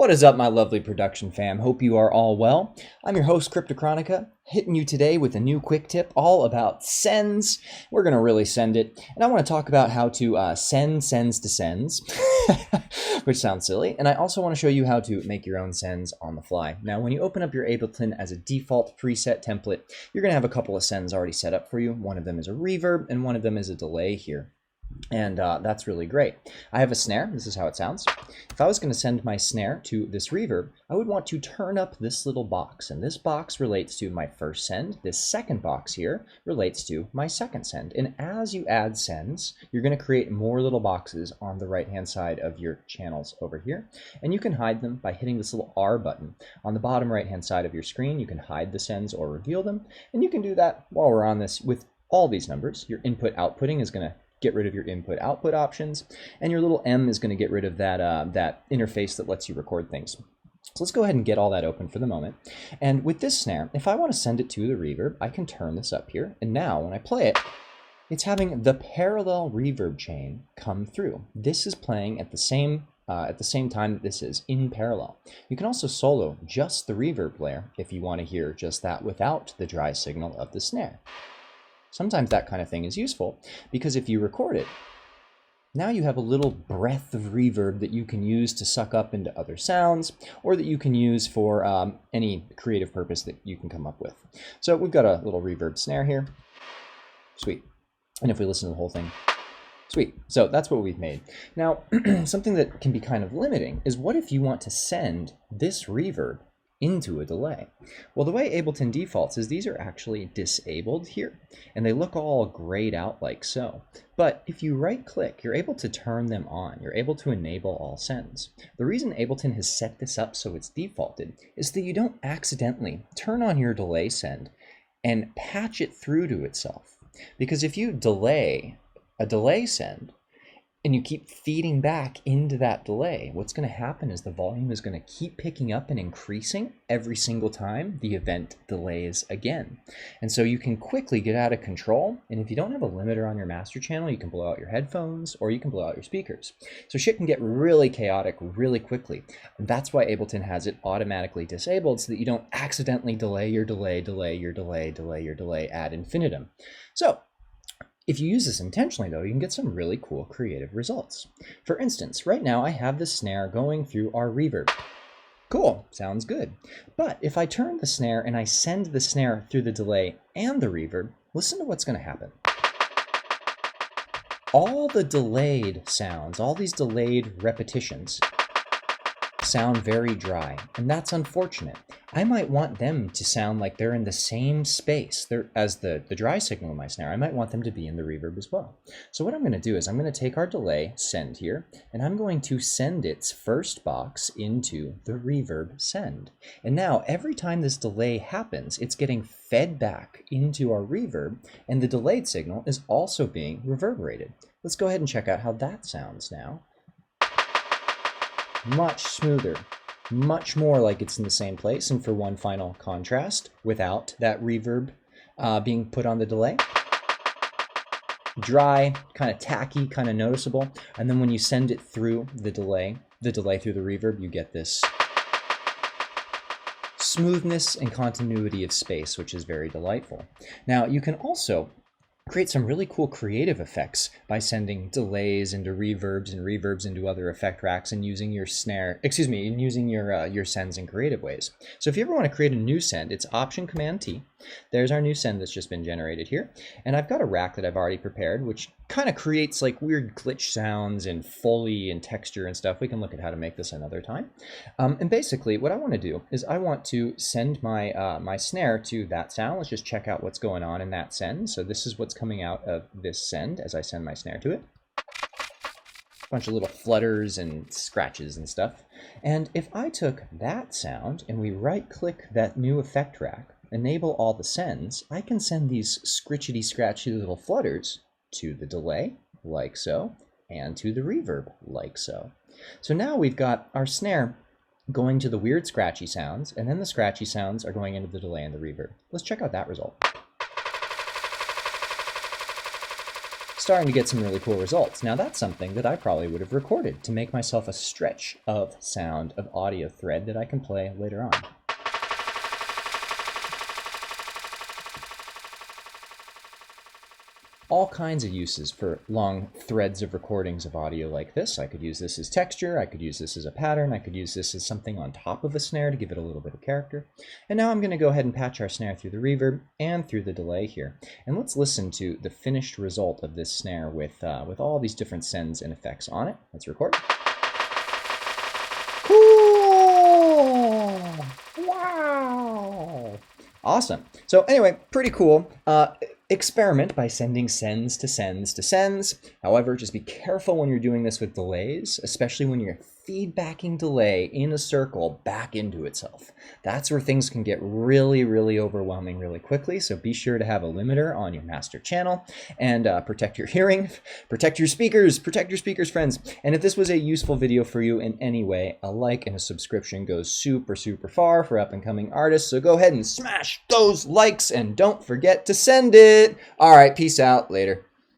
What is up, my lovely production fam? Hope you are all well. I'm your host, Cryptochronica, hitting you today with a new quick tip all about sends. We're going to really send it. And I want to talk about how to send sends to sends, which sounds silly. And I also want to show you how to make your own sends on the fly. Now, when you open up your Ableton as a default preset template, you're going to have a couple of sends already set up for you. One of them is a reverb and one of them is a delay here. And that's really great. I have a snare. This is how it sounds. If I was going to send my snare to this reverb, I would want to turn up this little box. And this box relates to my first send. This second box here relates to my second send. And as you add sends, you're going to create more little boxes on the right-hand side of your channels over here. And you can hide them by hitting this little R button. On the bottom right-hand side of your screen, you can hide the sends or reveal them. And you can do that while we're on this with all these numbers. Your input-outputting is going to get rid of your input-output options, and your little M is going to get rid of that interface that lets you record things. So let's go ahead and get all that open for the moment. And with this snare, if I want to send it to the reverb, I can turn this up here, and now when I play it, it's having the parallel reverb chain come through. This is playing at the same time that this is in parallel. You can also solo just the reverb layer if you want to hear just that without the dry signal of the snare. Sometimes that kind of thing is useful because if you record it, now you have a little breath of reverb that you can use to suck up into other sounds or that you can use for any creative purpose that you can come up with. So we've got a little reverb snare here. Sweet. And if we listen to the whole thing, sweet. So that's what we've made. Now, something that can be kind of limiting is what if you want to send this reverb into a delay? Well, the way Ableton defaults is these are actually disabled here, and they look all grayed out like so. But if you right click, you're able to turn them on. You're able to enable all sends. The reason Ableton has set this up so it's defaulted is that you don't accidentally turn on your delay send and patch it through to itself. Because if you delay a delay send, and you keep feeding back into that delay, what's going to happen is the volume is going to keep picking up and increasing every single time the event delays again. And so you can quickly get out of control. And if you don't have a limiter on your master channel, you can blow out your headphones or you can blow out your speakers. So shit can get really chaotic really quickly. And that's why Ableton has it automatically disabled so that you don't accidentally delay your delay, delay your delay, delay your delay ad infinitum. So if you use this intentionally, though, you can get some really cool creative results. For instance, right now I have the snare going through our reverb. Cool, sounds good. But if I turn the snare and I send the snare through the delay and the reverb, listen to what's going to happen. All the delayed sounds, all these delayed repetitions, sound very dry, and that's unfortunate. I might want them to sound like they're in the same space as the dry signal in my snare. I might want them to be in the reverb as well. So what I'm going to do is I'm going to take our delay send here, and I'm going to send its first box into the reverb send. And now every time this delay happens, it's getting fed back into our reverb, and the delayed signal is also being reverberated. Let's go ahead and check out how that sounds now. Much smoother, much more like it's in the same place. And for one final contrast, without that reverb being put on the delay, dry, kind of tacky, kind of noticeable. And then when you send it through the delay through the reverb, you get this smoothness and continuity of space, which is very delightful. Now, you can also create some really cool creative effects by sending delays into reverbs and reverbs into other effect racks and using your using your sends in creative ways. So if you ever want to create a new send, it's Option-Command-T. There's our new send that's just been generated here. And I've got a rack that I've already prepared, which kind of creates like weird glitch sounds and Foley and texture and stuff. We can look at how to make this another time. And basically what I want to do is I want to send my my snare to that sound. Let's just check out what's going on in that send. So this is what's coming out of this send as I send my snare to it. A bunch of little flutters and scratches and stuff. And if I took that sound and we right click that new effect rack, enable all the sends, I can send these scritchety scratchy little flutters to the delay, like so, and to the reverb, like so. So now we've got our snare going to the weird scratchy sounds, and then the scratchy sounds are going into the delay and the reverb. Let's check out that result. starting to get some really cool results. Now that's something that I probably would have recorded to make myself a stretch of sound, of audio thread that I can play later on. All kinds of uses for long threads of recordings of audio like this. I could use this as texture, I could use this as a pattern, I could use this as something on top of a snare to give it a little bit of character. And now I'm going to go ahead and patch our snare through the reverb and through the delay here. And let's listen to the finished result of this snare with all these different sends and effects on it. Let's record. Cool! Wow! Awesome. So anyway, pretty cool. Experiment by sending sends to sends to sends. However, just be careful when you're doing this with delays, especially when you're feedbacking delay in a circle back into itself. That's where things can get really, really overwhelming really quickly. So be sure to have a limiter on your master channel and protect your hearing, protect your speakers, friends. And if this was a useful video for you in any way, a like and a subscription goes super, super far for up and coming artists. So go ahead and smash those likes and don't forget to send it. All right, peace out, later.